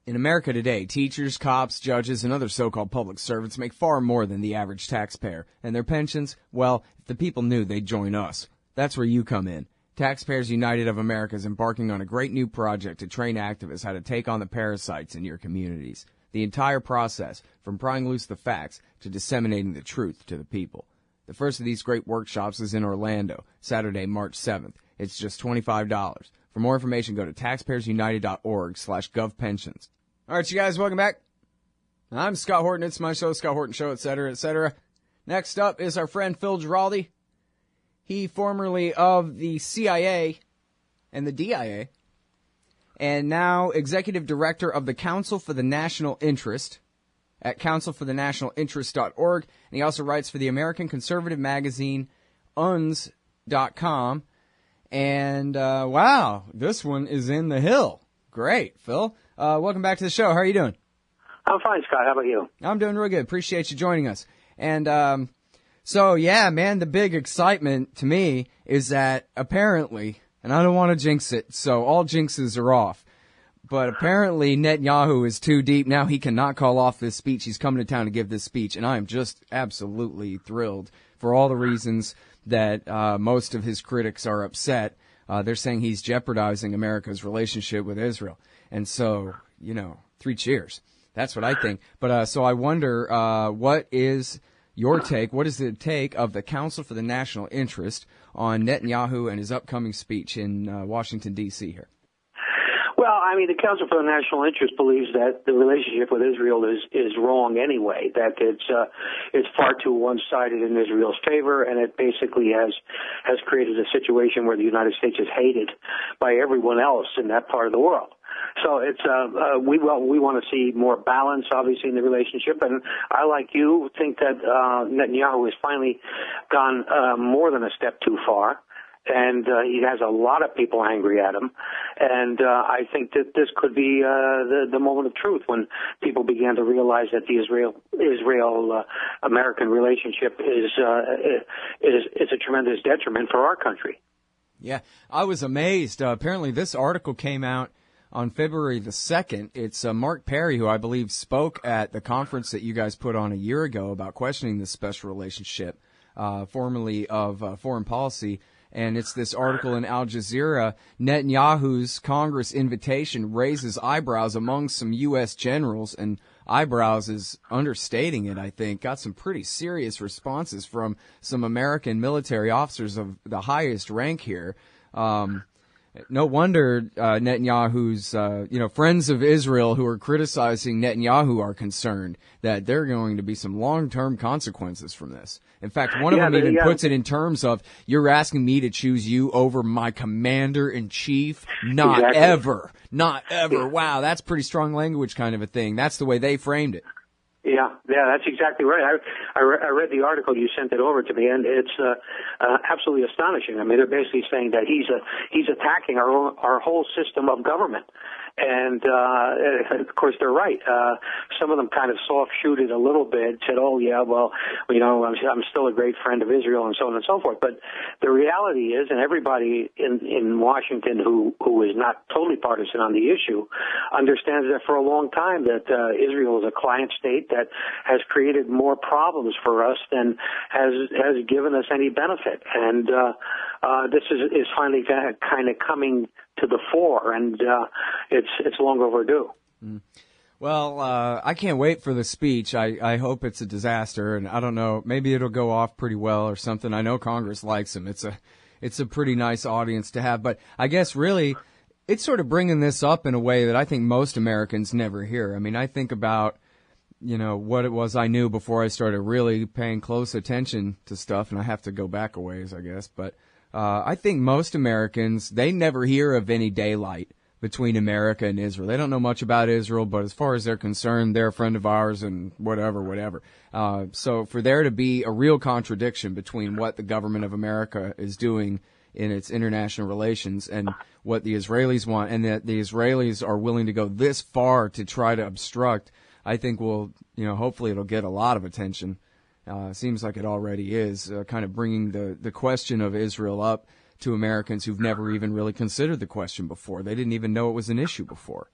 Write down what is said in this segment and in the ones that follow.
In America today, teachers, cops, judges, and other so-called public servants make far more than the average taxpayer. And their pensions, well, if the people knew, they'd join us. That's where you come in. Taxpayers United of America is embarking on a great new project to train activists how to take on the parasites in your communities. The entire process, from prying loose the facts to disseminating the truth to the people. The first of these great workshops is in Orlando, Saturday, March 7th. It's just $25. For more information, go to taxpayersunited.org/govpensions. All right, you guys, welcome back. I'm Scott Horton. It's my show, Scott Horton Show, etc., etc. Next up is our friend Phil Giraldi. He formerly of the CIA and the DIA, and now executive director of the Council for the National Interest at councilforthenationalinterest.org. And he also writes for the American conservative magazine, UNS.com. And, wow, this one is in the Hill. Great, Phil. Welcome back to the show. How are you doing? I'm fine, Scott. How about you? I'm doing real good. Appreciate you joining us. And so, yeah, man, the big excitement to me is that apparently, and I don't want to jinx it, so all jinxes are off, but apparently Netanyahu is too deep. Now he cannot call off this speech. He's coming to town to give this speech, and I am just absolutely thrilled for all the reasons that most of his critics are upset. They're saying he's jeopardizing America's relationship with Israel. And so, you know, 3 cheers. That's what I think. But so I wonder, what is your take? What is the take of the Council for the National Interest on Netanyahu and his upcoming speech in Washington, D.C. here? Well, I mean, the Council for the National Interest believes that the relationship with Israel is wrong anyway, that it's far too one-sided in Israel's favor, and it basically has created a situation where the United States is hated by everyone else in that part of the world. So it's we want to see more balance, obviously, in the relationship, and I, like you, think that Netanyahu has finally gone more than a step too far. And he has a lot of people angry at him, and I think that this could be the moment of truth when people began to realize that the Israel-American relationship is a tremendous detriment for our country. Yeah, I was amazed. Apparently, this article came out on February the 2nd. It's Mark Perry, who I believe spoke at the conference that you guys put on a year ago about questioning this special relationship, formerly of foreign policy. And it's this article in Al Jazeera. Netanyahu's Congress invitation raises eyebrows among some U.S. generals, and eyebrows is understating it, I think. Got some pretty serious responses from some American military officers of the highest rank here. No wonder Netanyahu's, friends of Israel who are criticizing Netanyahu are concerned that there are going to be some long-term consequences from this. In fact, one of them even puts it in terms of, you're asking me to choose you over my commander-in-chief? Not exactly. Ever. Not ever. Yeah. Wow, that's pretty strong language kind of a thing. That's the way they framed it. Yeah, that's exactly right. I read the article, you sent it over to me, and it's absolutely astonishing. I mean, they're basically saying that he's attacking our whole system of government. And of course, they're right. Some of them kind of soft-shoot it a little bit, said, oh, yeah, well, I'm still a great friend of Israel and so on and so forth. But the reality is, and everybody in Washington who is not totally partisan on the issue understands that for a long time that Israel is a client state that has created more problems for us than has given us any benefit. And this is finally kind of coming to the fore, and it's long overdue. Mm. Well, I can't wait for the speech. I hope it's a disaster, and I don't know, maybe it'll go off pretty well or something. I know Congress likes him. It's a pretty nice audience to have, but I guess really it's sort of bringing this up in a way that I think most Americans never hear. I mean, I think about, what it was I knew before I started really paying close attention to stuff, and I have to go back a ways, I guess, but I think most Americans, they never hear of any daylight between America and Israel. They don't know much about Israel, but as far as they're concerned, they're a friend of ours and whatever. So for there to be a real contradiction between what the government of America is doing in its international relations and what the Israelis want, and that the Israelis are willing to go this far to try to obstruct, I think hopefully it'll get a lot of attention. Seems like it already is, kind of bringing the question of Israel up to Americans who've never even really considered the question before. They didn't even know it was an issue before.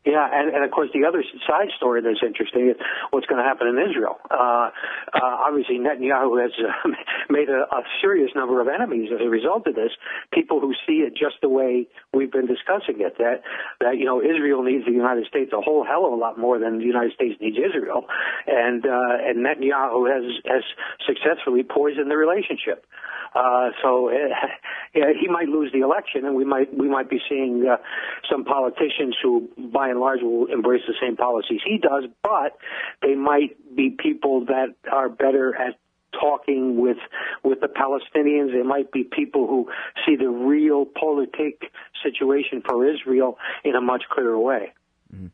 Yeah, and of course the other side story that's interesting is what's going to happen in Israel. Obviously Netanyahu has made a serious number of enemies as a result of this. People who see it just the way we've been discussing it, that Israel needs the United States a whole hell of a lot more than the United States needs Israel, and Netanyahu has successfully poisoned the relationship. So he might lose the election, and we might be seeing some politicians who, by and large, will embrace the same policies he does, but they might be people that are better at talking with the Palestinians. They might be people who see the real politic situation for Israel in a much clearer way. Mm-hmm.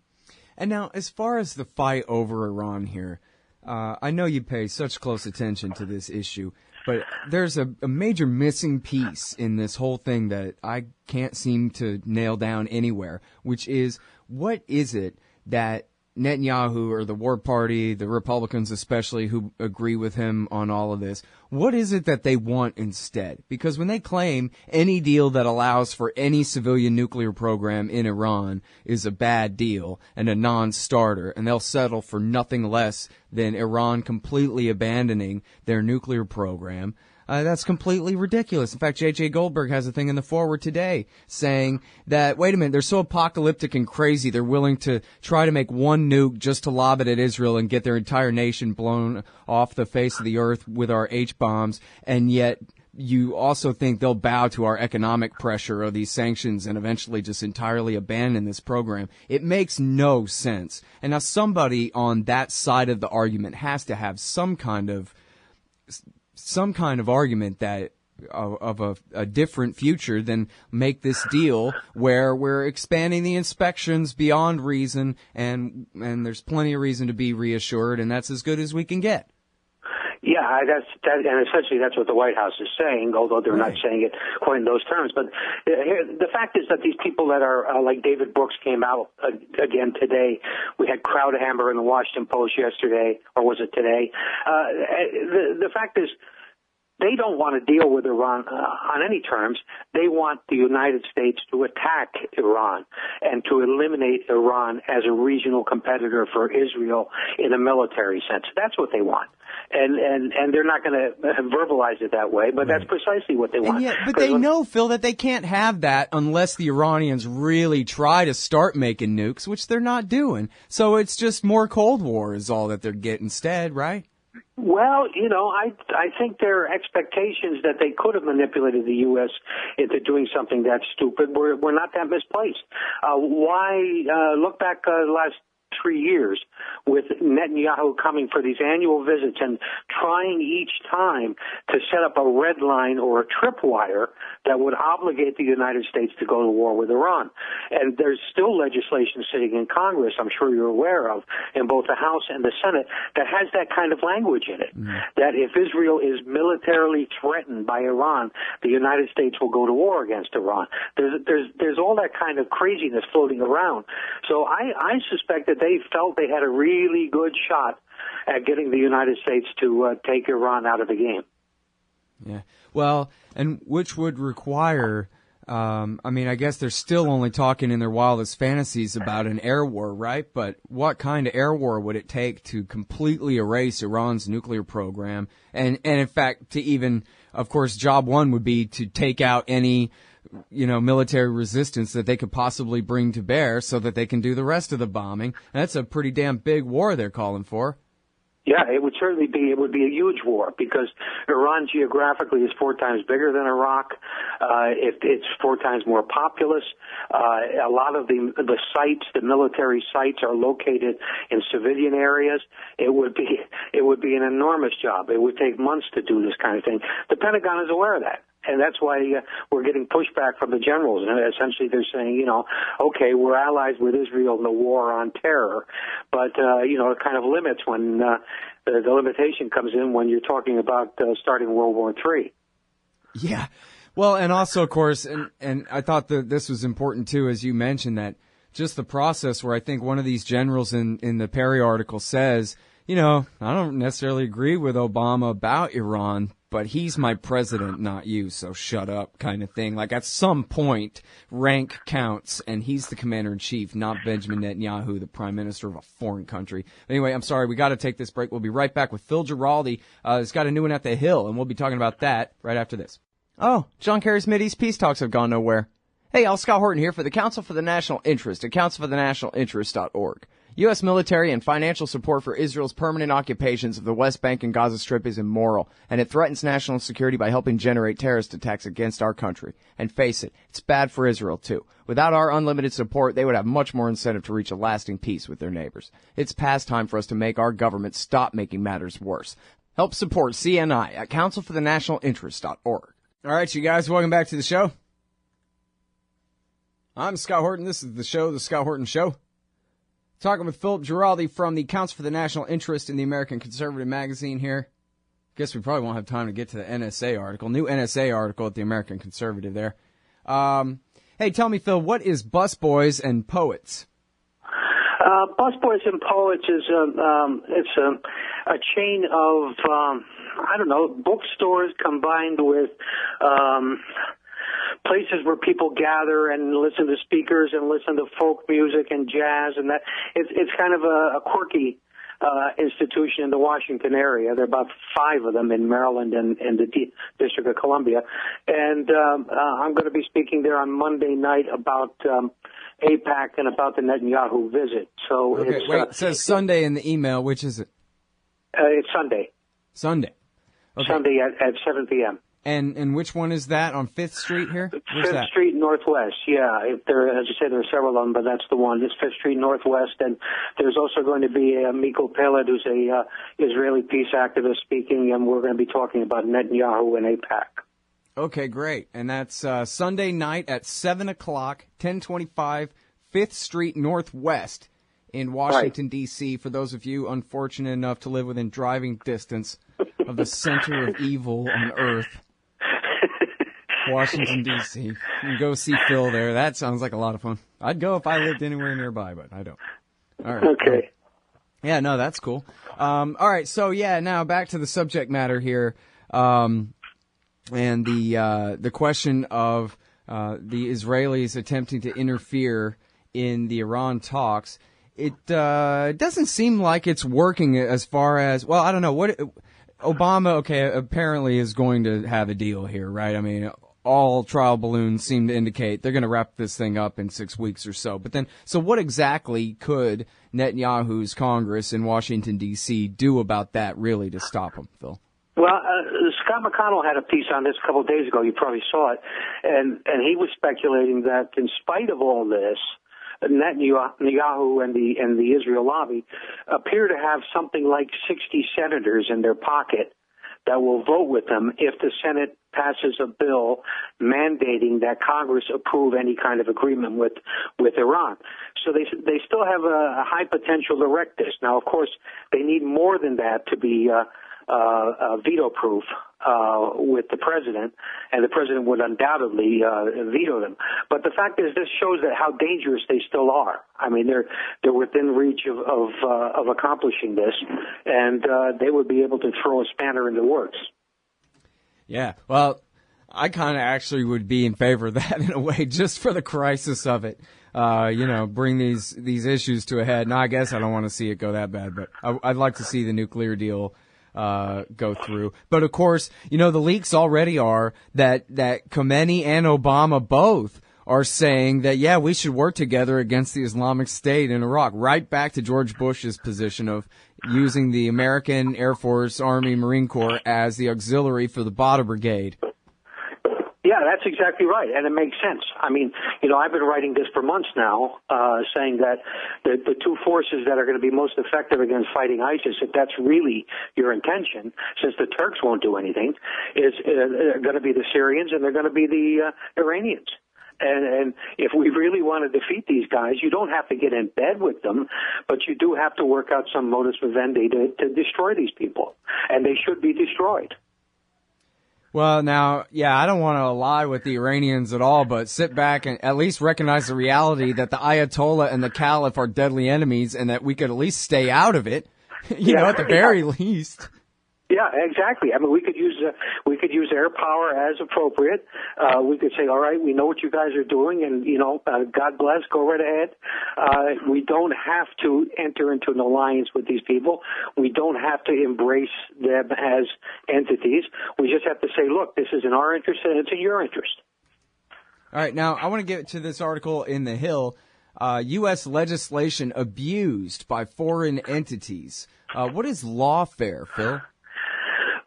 And now, as far as the fight over Iran here, I know you pay such close attention to this issue, but there's a major missing piece in this whole thing that I can't seem to nail down anywhere, which is, what is it that Netanyahu or the War Party, the Republicans especially, who agree with him on all of this, what is it that they want instead? Because when they claim any deal that allows for any civilian nuclear program in Iran is a bad deal and a non-starter, and they'll settle for nothing less than Iran completely abandoning their nuclear program, that's completely ridiculous. In fact, J.J. Goldberg has a thing in the forward today saying that, wait a minute, they're so apocalyptic and crazy, they're willing to try to make one nuke just to lob it at Israel and get their entire nation blown off the face of the earth with our H-bombs, and yet you also think they'll bow to our economic pressure of these sanctions and eventually just entirely abandon this program. It makes no sense. And now somebody on that side of the argument has to have some kind of argument that of a different future than make this deal where we're expanding the inspections beyond reason, and there's plenty of reason to be reassured, and that's as good as we can get. Yeah, and essentially that's what the White House is saying, although they're not saying it quite in those terms. But the fact is that these people that are like David Brooks came out again today. We had Krauthammer in the Washington Post yesterday, or was it today? The fact is, they don't want to deal with Iran on any terms. They want the United States to attack Iran and to eliminate Iran as a regional competitor for Israel in a military sense. That's what they want. And they're not going to verbalize it that way, but that's precisely what they want. But they know, Phil, that they can't have that unless the Iranians really try to start making nukes, which they're not doing. So it's just more Cold War is all that they're getting instead, right? Well, I think their expectations that they could have manipulated the U.S. into doing something that stupid were not that misplaced. Why look back the last 3 years with Netanyahu coming for these annual visits and trying each time to set up a red line or a tripwire that would obligate the United States to go to war with Iran. And there's still legislation sitting in Congress, I'm sure you're aware of, in both the House and the Senate, that has that kind of language in it, that if Israel is militarily threatened by Iran, the United States will go to war against Iran. There's all that kind of craziness floating around. So I suspect that they felt they had a really good shot at getting the United States to take Iran out of the game. Yeah. Well, and which would require, I guess they're still only talking in their wildest fantasies about an air war, right? But what kind of air war would it take to completely erase Iran's nuclear program? And in fact, to even, of course, job one would be to take out any military resistance that they could possibly bring to bear so that they can do the rest of the bombing. And that's a pretty damn big war they're calling for. Yeah, it would certainly be. It would be a huge war because Iran geographically is 4 times bigger than Iraq. It's 4 times more populous. A lot of the sites, the military sites, are located in civilian areas. It would be an enormous job. It would take months to do this kind of thing. The Pentagon is aware of that. And that's why we're getting pushback from the generals. And essentially they're saying, okay, we're allies with Israel in the war on terror, but, it kind of limits when the limitation comes in when you're talking about starting World War III. Yeah. Well, and also, of course, and I thought that this was important, too, as you mentioned, that just the process where I think one of these generals in the Perry article says, I don't necessarily agree with Obama about Iran, but he's my president, not you, so shut up kind of thing. Like, at some point, rank counts, and he's the commander-in-chief, not Benjamin Netanyahu, the prime minister of a foreign country. Anyway, I'm sorry, we got to take this break. We'll be right back with Phil Giraldi. He's got a new one at the Hill, and we'll be talking about that right after this. Oh, John Kerry's Mideast peace talks have gone nowhere. Hey, Scott Horton here for the Council for the National Interest at councilforthenationalinterest.org. U.S. military and financial support for Israel's permanent occupations of the West Bank and Gaza Strip is immoral, and it threatens national security by helping generate terrorist attacks against our country. And face it, it's bad for Israel, too. Without our unlimited support, they would have much more incentive to reach a lasting peace with their neighbors. It's past time for us to make our government stop making matters worse. Help support CNI at councilforthenationalinterest.org. All right, you guys, welcome back to the show. I'm Scott Horton. This is the show, The Scott Horton Show. Talking with Philip Giraldi from the Council for the National Interest in the American Conservative magazine here. Guess we probably won't have time to get to the NSA article. New NSA article at the American Conservative there. Hey, tell me, Phil, what is Busboys and Poets? Busboys and Poets is it's a chain of bookstores combined with places where people gather and listen to speakers and listen to folk music and jazz, and that it's kind of a quirky institution in the Washington area. There are about 5 of them in Maryland and the District of Columbia, and I'm going to be speaking there on Monday night about AIPAC and about the Netanyahu visit. So okay, it says Sunday in the email. Which is it? It's Sunday. Sunday. Okay. Sunday at 7 p.m. And which one is that on 5th Street here? Where's 5th that? Street Northwest, yeah. As you said, there are several of them, but that's the one. It's 5th Street Northwest, and there's also going to be Miko Peled, who's a Israeli peace activist speaking, and we're going to be talking about Netanyahu and AIPAC. Okay, great. And that's Sunday night at 7 o'clock, 1025 5th Street Northwest in Washington, D.C., for those of you unfortunate enough to live within driving distance of the center of evil on earth. Washington, D.C. You can go see Phil there. That sounds like a lot of fun. I'd go if I lived anywhere nearby, but I don't. All right. Okay. Yeah, no, that's cool. All right, so yeah, now back to the subject matter here, and the question of the Israelis attempting to interfere in the Iran talks. It doesn't seem like it's working as far as, well, I don't know what Obama. Okay, apparently is going to have a deal here, right? I mean, all trial balloons seem to indicate they're going to wrap this thing up in 6 weeks or so. But then, so what exactly could Netanyahu's Congress in Washington, D.C. do about that really to stop him, Phil? Well, Scott McConnell had a piece on this a couple of days ago. You probably saw it. And he was speculating that in spite of all this, Netanyahu and the Israel lobby appear to have something like 60 senators in their pocket that will vote with them if the Senate passes a bill mandating that Congress approve any kind of agreement with Iran. So they still have a high potential to wreck this. Now, of course, they need more than that to be veto-proof with the president, and the president would undoubtedly veto them. But the fact is, this shows that how dangerous they still are. I mean, they're within reach of accomplishing this, and they would be able to throw a spanner in the works. Yeah, well, I kind of actually would be in favor of that in a way, just for the crisis of it. Bring these issues to a head. Now, I guess I don't want to see it go that bad, but I'd like to see the nuclear deal go through. But of course, the leaks already are that Khomeini and Obama both are saying that, yeah, we should work together against the Islamic State in Iraq, right back to George Bush's position of using the American Air Force, Army, Marine Corps as the auxiliary for the Badr Brigade. Yeah, that's exactly right, and it makes sense. I mean, I've been writing this for months now, saying that the two forces that are going to be most effective against fighting ISIS, if that's really your intention, since the Turks won't do anything, is going to be the Syrians and they're going to be the Iranians. And if we really want to defeat these guys, you don't have to get in bed with them, but you do have to work out some modus vivendi to destroy these people, and they should be destroyed. Well, now, yeah, I don't want to ally with the Iranians at all, but sit back and at least recognize the reality that the Ayatollah and the Caliph are deadly enemies and that we could at least stay out of it, at the very least. Yeah, exactly. I mean, we could use air power as appropriate. We could say, all right, we know what you guys are doing, and God bless, go right ahead. We don't have to enter into an alliance with these people. We don't have to embrace them as entities. We just have to say, look, this is in our interest and it's in your interest. All right, now I want to get to this article in The Hill. U.S. legislation abused by foreign entities. What is lawfare, Phil?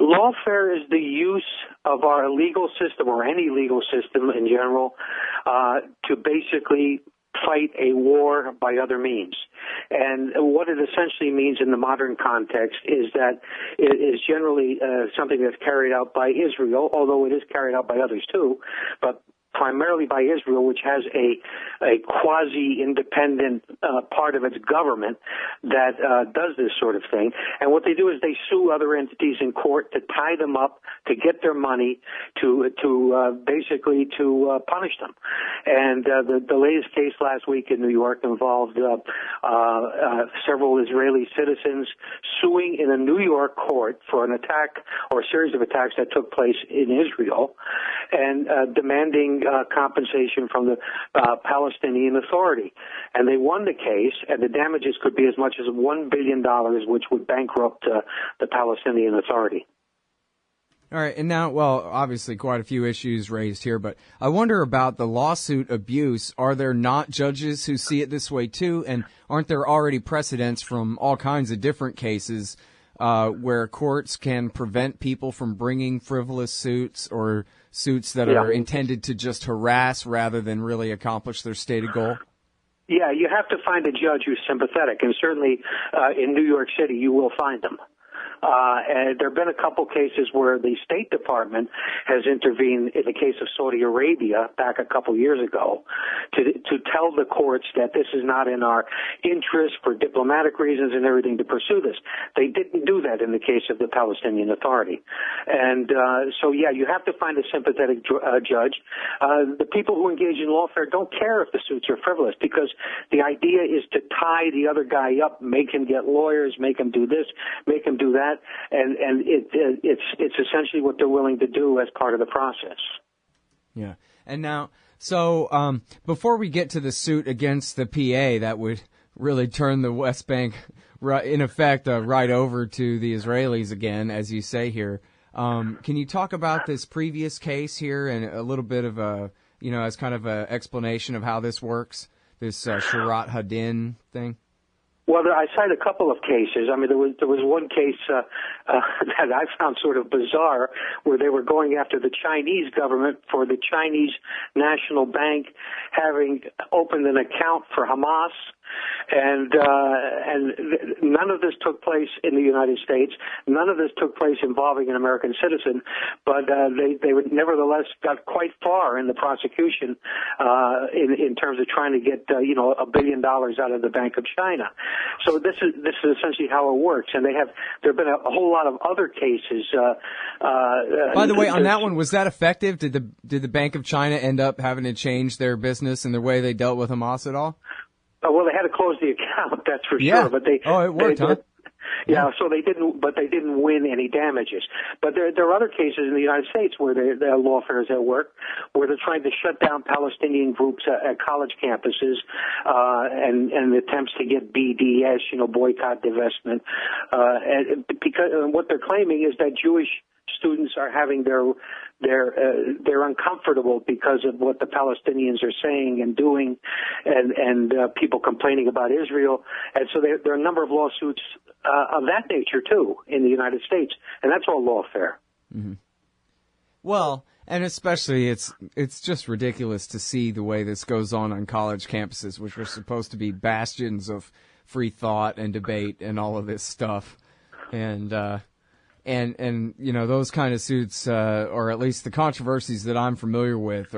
Lawfare is the use of our legal system, or any legal system in general, to basically fight a war by other means. And what it essentially means in the modern context is that it is generally something that's carried out by Israel, although it is carried out by others too, but primarily by Israel, which has a quasi-independent part of its government that does this sort of thing. And what they do is they sue other entities in court to tie them up, to get their money, to basically punish them. And the latest case last week in New York involved several Israeli citizens suing in a New York court for an attack or a series of attacks that took place in Israel, and demanding compensation from the Palestinian Authority. And they won the case, and the damages could be as much as $1 billion, which would bankrupt the Palestinian Authority. All right, and now, well, obviously quite a few issues raised here, but I wonder about the lawsuit abuse. Are there not judges who see it this way too? And aren't there already precedents from all kinds of different cases where courts can prevent people from bringing frivolous suits or suits that are intended to just harass rather than really accomplish their stated goal? Yeah, you have to find a judge who's sympathetic, and certainly in New York City you will find them. And there have been a couple cases where the State Department has intervened in the case of Saudi Arabia back a couple years ago to tell the courts that this is not in our interest for diplomatic reasons and everything to pursue this. They didn't do that in the case of the Palestinian Authority. And so, yeah, you have to find a sympathetic judge. The people who engage in lawfare don't care if the suits are frivolous, because the idea is to tie the other guy up, make him get lawyers, make him do this, make him do that. And it's essentially what they're willing to do as part of the process. Yeah. And now, so before we get to the suit against the PA that would really turn the West Bank, in effect, right over to the Israelis again, as you say here, can you talk about this previous case here and a little bit of a, as kind of an explanation of how this works, this Shirat Hadin thing? Well, I cite a couple of cases. I mean, there was one case that I found sort of bizarre, where they were going after the Chinese government for the Chinese National Bank having opened an account for Hamas, and none of this took place in the United States. None of this took place involving an American citizen, but they would nevertheless got quite far in the prosecution in terms of trying to get $1 billion out of the Bank of China. So this is essentially how it works, and there have been a whole lot of other cases. By the way, on that one, was that effective? Did the Bank of China end up having to change their business and the way they dealt with Hamas at all? Well, they had to close the account, that's for sure. But it worked, huh? Yeah, so they didn't win any damages. But there are other cases in the United States where there are lawfare is at work, where they're trying to shut down Palestinian groups at college campuses, and attempts to get BDS, boycott, divestment, and because what they're claiming is that Jewish students are having they're uncomfortable because of what the Palestinians are saying and doing, and people complaining about Israel, and so there are a number of lawsuits of that nature too in the United States, and that's all lawfare. Mm-hmm. Well, and especially it's just ridiculous to see the way this goes on college campuses, which are supposed to be bastions of free thought and debate and all of this stuff, and those kind of suits, or at least the controversies that I'm familiar with,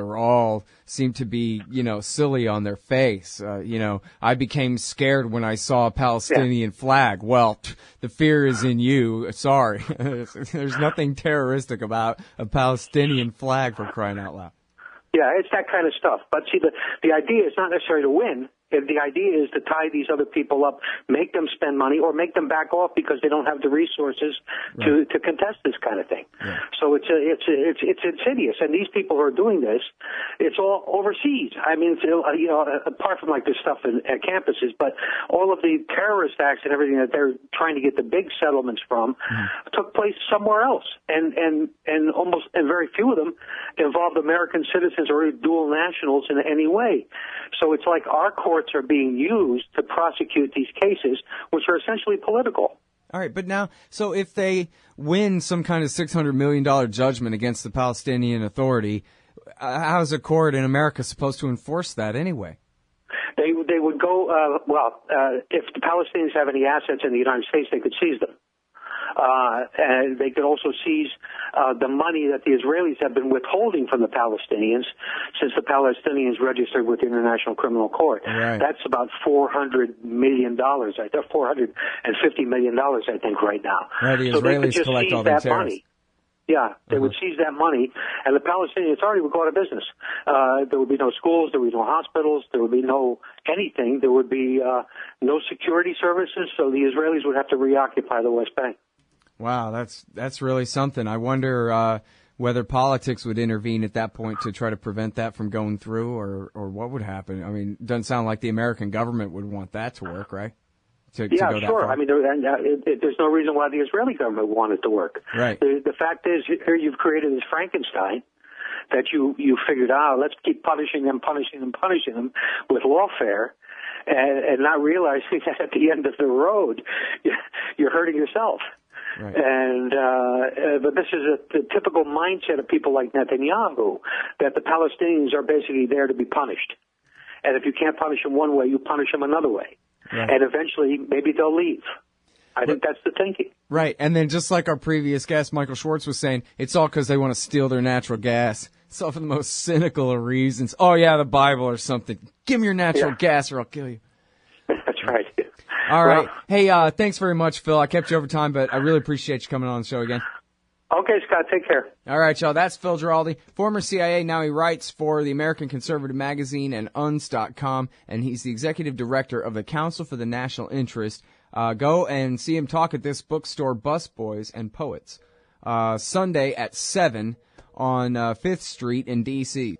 seem to be silly on their face. I became scared when I saw a Palestinian flag. Well, the fear is in you. Sorry, there's nothing terroristic about a Palestinian flag, for crying out loud. Yeah, it's that kind of stuff. But see, the idea is not necessarily to win. The idea is to tie these other people up, make them spend money, or make them back off because they don't have the resources to contest this kind of thing. Yeah. So it's insidious, and these people who are doing this, it's all overseas. I mean, apart from like this stuff at campuses, but all of the terrorist acts and everything that they're trying to get the big settlements from took place somewhere else, and very few of them involved American citizens or dual nationals in any way. So it's like our courts are being used to prosecute these cases, which are essentially political. All right, but now, so if they win some kind of $600 million judgment against the Palestinian Authority, how is a court in America supposed to enforce that anyway? They would go, if the Palestinians have any assets in the United States, they could seize them. And they could also seize the money that the Israelis have been withholding from the Palestinians since the Palestinians registered with the International Criminal Court. Right. That's about $400 million, $450 million, I think, right now. Right, the so Israelis they could just collect seize all that the money. Yeah, they would seize that money, and the Palestinian Authority would go out of business. There would be no schools, there would be no hospitals, there would be no anything. There would be no security services, so the Israelis would have to reoccupy the West Bank. Wow, that's really something. I wonder whether politics would intervene at that point to try to prevent that from going through, or what would happen. I mean, it doesn't sound like the American government would want that to work, right? To go that sure. far. I mean, there's no reason why the Israeli government would want it to work. Right. The fact is, here you've created this Frankenstein that you figured out. Let's keep punishing them with lawfare. And not realizing that at the end of the road, you're hurting yourself. Right. And but this is the typical mindset of people like Netanyahu, that the Palestinians are basically there to be punished. And if you can't punish them one way, you punish them another way. Right. And eventually, maybe they'll leave. I think that's the thinking. Right. And then just like our previous guest, Michael Schwartz, was saying, it's all because they want to steal their natural gas. It's all for the most cynical of reasons. Oh, yeah, the Bible or something. Give me your natural gas or I'll kill you. That's right. All right. Hey, thanks very much, Phil. I kept you over time, but I really appreciate you coming on the show again. Okay, Scott, take care. All right, y'all. That's Phil Giraldi, former CIA. Now he writes for the American Conservative Magazine and UNS.com, and he's the executive director of the Council for the National Interest. Go and see him talk at this bookstore, Busboys and Poets, Sunday at 7 on 5th Street in D.C.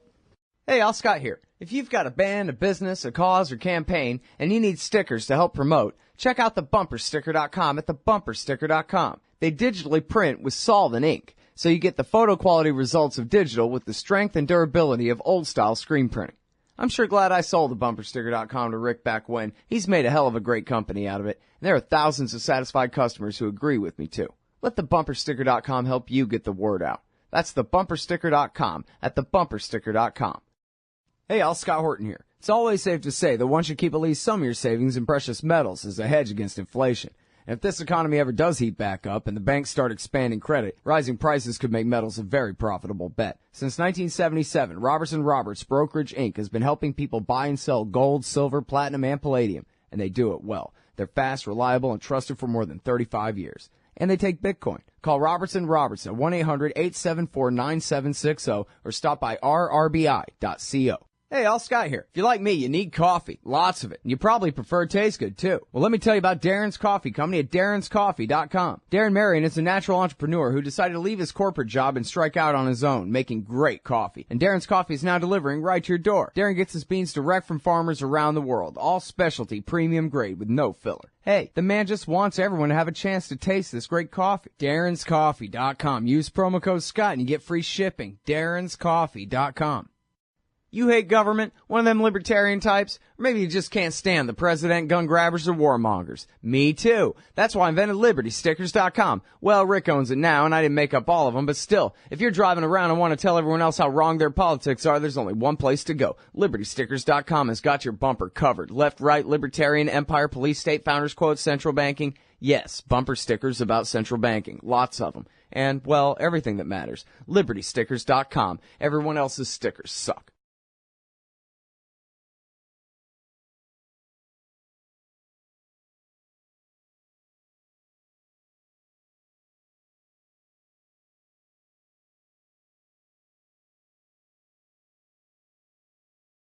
Hey, Al Scott here. If you've got a band, a business, a cause, or campaign, and you need stickers to help promote, check out thebumpersticker.com at thebumpersticker.com. They digitally print with solvent ink, so you get the photo quality results of digital with the strength and durability of old-style screen printing. I'm sure glad I sold thebumpersticker.com to Rick back when. He's made a hell of a great company out of it, and there are thousands of satisfied customers who agree with me, too. Let thebumpersticker.com help you get the word out. That's thebumpersticker.com at thebumpersticker.com. Hey, Al, Scott Horton here. It's always safe to say that one should keep at least some of your savings in precious metals as a hedge against inflation. And if this economy ever does heat back up and the banks start expanding credit, rising prices could make metals a very profitable bet. Since 1977, Roberts Brokerage Inc. has been helping people buy and sell gold, silver, platinum, and palladium, and they do it well. They're fast, reliable, and trusted for more than 35 years. And they take Bitcoin. Call Robertson at 1-800-874-9760 or stop by rrbi.co. Hey, Al Scott here. If you're like me, you need coffee. Lots of it. And you probably prefer it tastes good, too. Well, let me tell you about Darren's Coffee Company at darrenscoffee.com. Darren Marion is a natural entrepreneur who decided to leave his corporate job and strike out on his own, making great coffee. And Darren's Coffee is now delivering right to your door. Darren gets his beans direct from farmers around the world. All specialty, premium grade with no filler. Hey, the man just wants everyone to have a chance to taste this great coffee. darrenscoffee.com. Use promo code Scott and you get free shipping. darrenscoffee.com. You hate government? One of them libertarian types? Or maybe you just can't stand the president, gun grabbers, or warmongers. Me too. That's why I invented LibertyStickers.com. Well, Rick owns it now, and I didn't make up all of them, but still, if you're driving around and want to tell everyone else how wrong their politics are, there's only one place to go. LibertyStickers.com has got your bumper covered. Left, right, libertarian, empire, police, state, founders, quotes, central banking. Yes, bumper stickers about central banking. Lots of them. And, well, everything that matters. LibertyStickers.com. Everyone else's stickers suck.